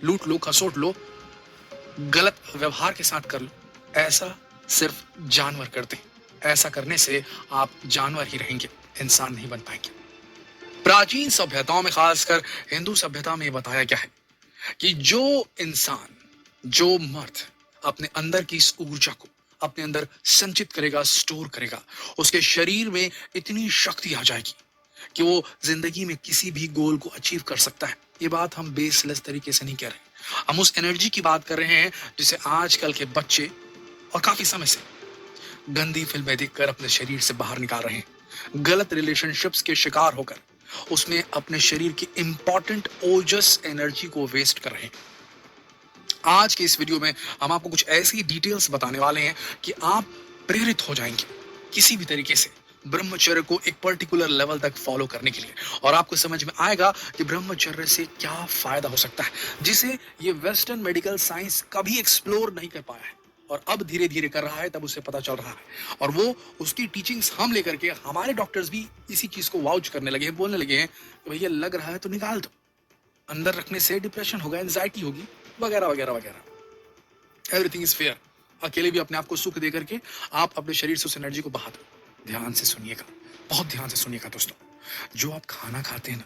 लूट लो, खसोट लो, गलत व्यवहार के साथ कर लो, ऐसा सिर्फ जानवर करते हैं। ऐसा करने से आप जानवर ही रहेंगे, इंसान नहीं बन पाएंगे। प्राचीन सभ्यताओं में, खासकर हिंदू सभ्यता में, बताया गया है कि जो इंसान, जो मर्द अपने अंदर की इस ऊर्जा को अपने अंदर संचित करेगा, स्टोर करेगा, उसके शरीर में इतनी शक्ति आ जाएगी कि वो जिंदगी में किसी भी गोल को अचीव कर सकता है। ये बात हम बेसलेस तरीके से नहीं कह रहे, हम उस एनर्जी की बात कर रहे हैं जिसे आजकल के बच्चे और काफी समय से गंदी फिल्में देखकर अपने शरीर से बाहर निकाल रहे हैं, गलत रिलेशनशिप्स के शिकार होकर उसमें अपने शरीर की इंपॉर्टेंट ओजस एनर्जी को वेस्ट कर रहे हैं। आज के इस वीडियो में हम आपको कुछ ऐसी डिटेल्स बताने वाले हैं कि आप प्रेरित हो जाएंगे किसी भी तरीके से ब्रह्मचर्य को एक पर्टिकुलर लेवल तक फॉलो करने के लिए, और आपको समझ में आएगा कि ब्रह्मचर्य से क्या फायदा हो सकता है, जिसे ये वेस्टर्न मेडिकल साइंस कभी एक्सप्लोर नहीं कर पाया है और अब धीरे धीरे कर रहा है, तब उसे पता चल रहा है। और वो उसकी टीचिंग्स हम लेकर के, हमारे डॉक्टर्स भी इसी चीज को वाउच करने लगे हैं, बोलने लगे हैं कि भैया लग रहा है तो निकाल दो, अंदर रखने से डिप्रेशन होगा, एंजाइटी होगी, वगैरह वगैरह वगैरह। Everything is fair. अकेले भी अपने आप को सुख दे करके आप अपने शरीर से उस एनर्जी को बहा दो। ध्यान से सुनिएगा, बहुत ध्यान से सुनिएगा दोस्तों। जो आप खाना खाते हैं ना,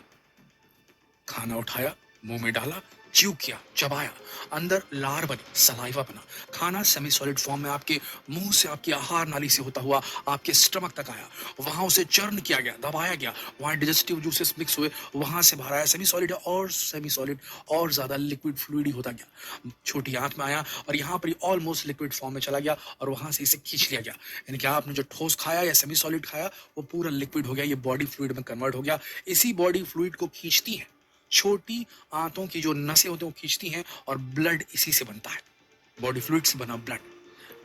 खाना उठाया, मुंह में डाला, च्यू किया, चबाया, अंदर लार बनी, सलाइवा बना, खाना सेमी सॉलिड फॉर्म में आपके मुंह से, आपकी आहार नाली से होता हुआ आपके स्टमक तक आया, वहां उसे चर्न किया गया, दबाया गया, वहां डाइजेस्टिव जूसेस मिक्स हुए, वहां से बाहर आया सेमी सॉलिड और सेमी सॉलिड और ज्यादा लिक्विड फ्लूइड होता गया, छोटी आंत में आया और यहाँ पर ऑलमोस्ट लिक्विड फॉर्म में चला गया और वहां से इसे खींच लिया गया। यानी कि आपने जो ठोस खाया या सेमी सॉलिड खाया वो पूरा लिक्विड हो गया, ये बॉडी फ्लूइड में कन्वर्ट हो गया। इसी बॉडी फ्लूइड को खींचती है छोटी आंतों की जो नसें होती हैं, वो खींचती हैं और ब्लड इसी से बनता है, बॉडी फ्लूइड से बना ब्लड।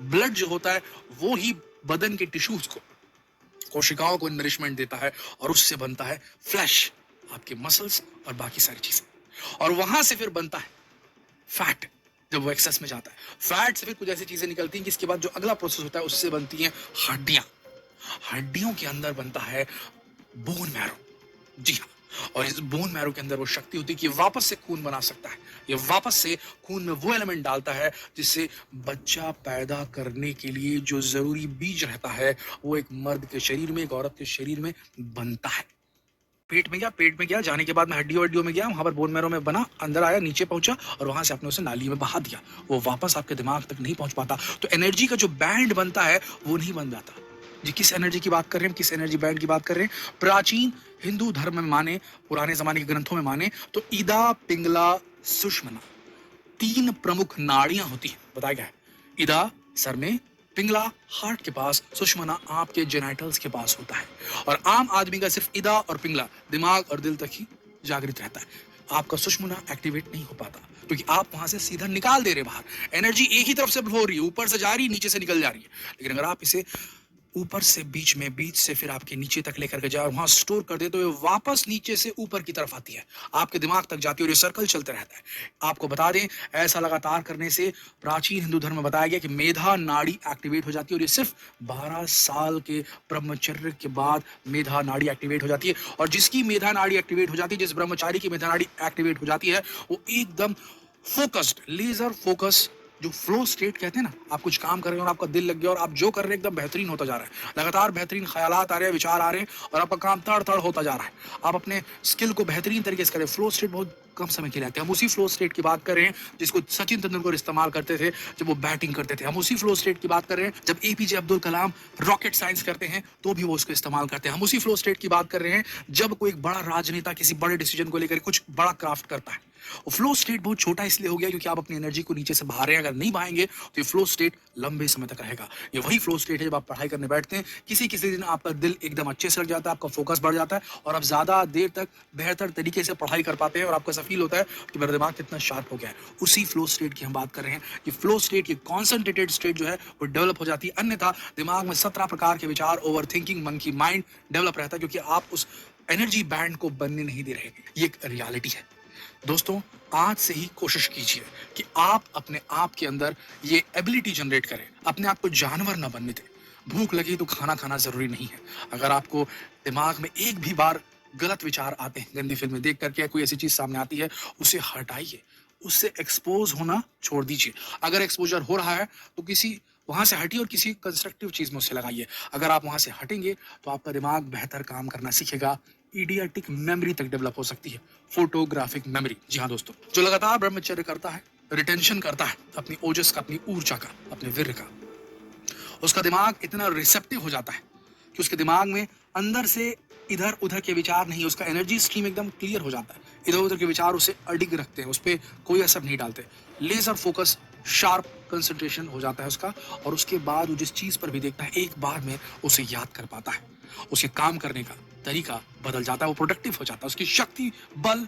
ब्लड जो होता है वो ही बदन के टिश्यूज को, कोशिकाओं को नरिशमेंट देता है और उससे बनता है फ्लैश, आपके मसल्स और बाकी सारी चीजें। और वहां से फिर बनता है फैट। जब वो एक्सेस में जाता है, फैट से फिर कुछ ऐसी चीजें निकलती हैं जिसके बाद जो अगला प्रोसेस होता है उससे बनती हैं हड्डियां। हड्डियों के अंदर बनता है बोन मैरो। जी हाँ, और इस बोन मैरो के अंदर वो शक्ति होती है कि वापस से खून बना सकता है। ये वापस से खून में वो एलिमेंट डालता है जिससे बच्चा पैदा करने के लिए जो जरूरी बीज रहता है वो एक मर्द के शरीर में, एक औरत के शरीर में बनता है। पेट में गया, जाने के बाद में हड्डियों में गया, वहां पर बोन मैरो में बना, अंदर आया, नीचे पहुंचा और वहां से आपने उसे नाली में बहा दिया। वो वापस आपके दिमाग तक नहीं पहुंच पाता, तो एनर्जी का जो बैंड बनता है वो नहीं बन जाता। जी, किस एनर्जी की बात कर रहे हैं, किस एनर्जी बैंड की बात कर रहे हैं? प्राचीन हिंदू धर्म में माने, पुराने जमाने के ग्रंथों में माने तो इदा, पिंगला, सुषमना 3 प्रमुख नाड़ियां होती हैं, बताया गया है। इदा सर में, पिंगला हार्ट के पास, सुषमना आपके जेनाइटल्स के पास होता है। और आम आदमी का सिर्फ इदा और पिंगला दिमाग और दिल तक ही जागृत रहता है। आपका सुषमना एक्टिवेट नहीं हो पाता क्योंकि आप वहां से सीधा निकाल दे रहे बाहर। एनर्जी एक ही तरफ से हो रही है, ऊपर से जा रही है, नीचे से निकल जा रही है। लेकिन अगर आप इसे ऊपर से बीच से फिर आपके नीचे तक लेकर के जाओ, वहां स्टोर कर दे, तो ये वापस नीचे से ऊपर की तरफ आती है, आपके दिमाग तक जाती है और ये सर्कल चलते रहता है। आपको बता दें, ऐसा लगातार करने से प्राचीन हिंदू धर्म में बताया गया कि मेधा नाड़ी एक्टिवेट हो जाती है और ये सिर्फ 12 साल के ब्रह्मचर्य के बाद मेधा नाड़ी एक्टिवेट हो जाती है। और जिसकी मेधा नाड़ी एक्टिवेट हो जाती है, जिस ब्रह्मचारी की मेधा नाड़ी एक्टिवेट हो जाती है, वो एकदम फोकस्ड, लेजर फोकस, जो फ्लो स्टेट कहते हैं ना, आप कुछ काम कर रहे हैं और आपका दिल लग गया और आप जो कर रहे हैं एकदम बेहतरीन होता जा रहा है, लगातार बेहतरीन ख्यालात आ रहे हैं, विचार आ रहे हैं और आपका काम तड़ तड़ होता जा रहा है। आप अपने स्किल को बेहतरीन तरीके से करें। फ्लो स्टेट बहुत कम समय के लिए आते हैं। हम उसी फ्लो स्टेट की बात कर रहे हैं जिसको सचिन तेंदुलकर इस्तेमाल करते थे जब वो बैटिंग करते थे। हम उसी फ्लो स्टेट की बात कर रहे हैं जब APJ Abdul Kalam rocket science करते हैं तो भी वो उसको इस्तेमाल करते हैं। हम उसी फ्लो स्टेट की बात कर रहे हैं जब कोई एक बड़ा राजनेता किसी बड़े डिसीजन को लेकर कुछ बड़ा क्राफ्ट करता है। फ्लो स्टेट बहुत छोटा इसलिए हो गया क्योंकि आप अपनी एनर्जी को नीचे से बाहर रहे हैं। अगर नहीं बहाएंगे तो ये फ्लो स्टेट लंबे समय तक रहेगा। ये वही फ्लो स्टेट है जब आप पढ़ाई करने बैठते हैं, किसी किसी दिन आपका दिल एकदम अच्छे से लग जाता है, आपका फोकस बढ़ जाता है और आप ज्यादा देर तक बेहतर तरीके से पढ़ाई कर पाते हैं और आपको ऐसा फील होता है कि मेरा दिमाग कितना शार्प हो गया है। उसी फ्लो स्टेट की हम बात कर रहे हैं। ये फ्लो स्टेट, ये कॉन्सेंट्रेटेड स्टेट जो है वो डेवलप हो जाती है। अन्यथा दिमाग में 17 प्रकार के विचार, over thinking, monkey mind develop रहता है क्योंकि आप उस एनर्जी बैंड को बनने नहीं दे रहे। ये एक रियलिटी है दोस्तों। आज से ही कोशिश कीजिए कि आप अपने आप के अंदर ये एबिलिटी जनरेट करें, अपने आप को जानवर ना बनने दें। भूख लगी तो खाना खाना जरूरी नहीं है। अगर आपको दिमाग में एक भी बार गलत विचार आते हैं, गंदी फिल्में देख करके कोई ऐसी चीज सामने आती है, उसे हटाइए, उससे एक्सपोज होना छोड़ दीजिए। अगर एक्सपोजर हो रहा है तो किसी वहां से हटिए और किसी कंस्ट्रक्टिव चीज में उससे लगाइए। अगर आप वहां से हटेंगे तो आपका दिमाग बेहतर काम करना सीखेगा। इडियाटिक मेमोरी तक डेवलप हो सकती है, फोटोग्राफिक मेमोरी। जी हाँ दोस्तों, जो लगातार ब्रह्मचर्य करता है, रिटेंशन करता है अपनी ओजस का, अपनी ऊर्जा का, अपने वीर्य का, उसका दिमाग इतना रिसेप्टिव हो जाता है कि उसके दिमाग में अंदर से इधर उधर के विचार नहीं, उसका एनर्जी स्ट्रीम एकदम क्लियर हो जाता है। इधर उधर के विचार उसे अडिग रखते हैं, उस पर कोई असर नहीं डालते। लेजर फोकस, शार्प कंसंट्रेशन हो जाता है उसका, और उसके बाद वो जिस चीज पर भी देखता है एक बार में उसे याद कर पाता है। उसके काम करने का तरीका बदल जाता है, वो प्रोडक्टिव हो जाता है, उसकी शक्ति, बल,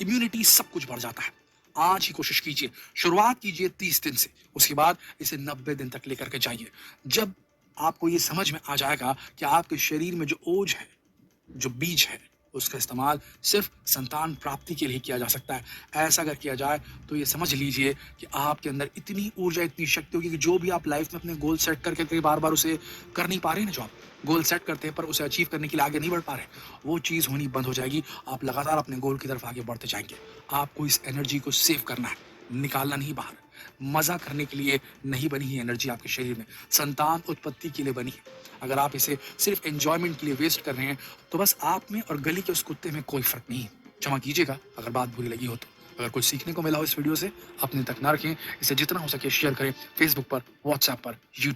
इम्यूनिटी सब कुछ बढ़ जाता है। आज ही कोशिश कीजिए, शुरुआत कीजिए 30 दिन से, उसके बाद इसे 90 दिन तक लेकर के जाइए। जब आपको ये समझ में आ जाएगा कि आपके शरीर में जो ओज है, जो बीज है, उसका इस्तेमाल सिर्फ संतान प्राप्ति के लिए किया जा सकता है, ऐसा अगर किया जाए तो ये समझ लीजिए कि आपके अंदर इतनी ऊर्जा, इतनी शक्ति होगी कि जो भी आप लाइफ में अपने गोल सेट करके बार बार उसे कर नहीं पा रहे ना, जो आप गोल सेट करते हैं पर उसे अचीव करने के लिए आगे नहीं बढ़ पा रहे, वो चीज़ होनी बंद हो जाएगी। आप लगातार अपने गोल की तरफ आगे बढ़ते जाएंगे। आपको इस एनर्जी को सेव करना है, निकालना नहीं बाहर। मजा करने के लिए नहीं बनी है एनर्जी आपके शरीर में, संतान उत्पत्ति के लिए बनी है। अगर आप इसे सिर्फ एंजॉयमेंट के लिए वेस्ट कर रहे हैं तो बस आप में और गली के उस कुत्ते में कोई फर्क नहीं है। क्षमा कीजिएगा अगर बात बुरी लगी हो तो। अगर कुछ सीखने को मिला हो इस वीडियो से, अपने तक ना रखें, इसे जितना हो सके शेयर करें, फेसबुक पर, व्हाट्सएप पर, यूट्यूब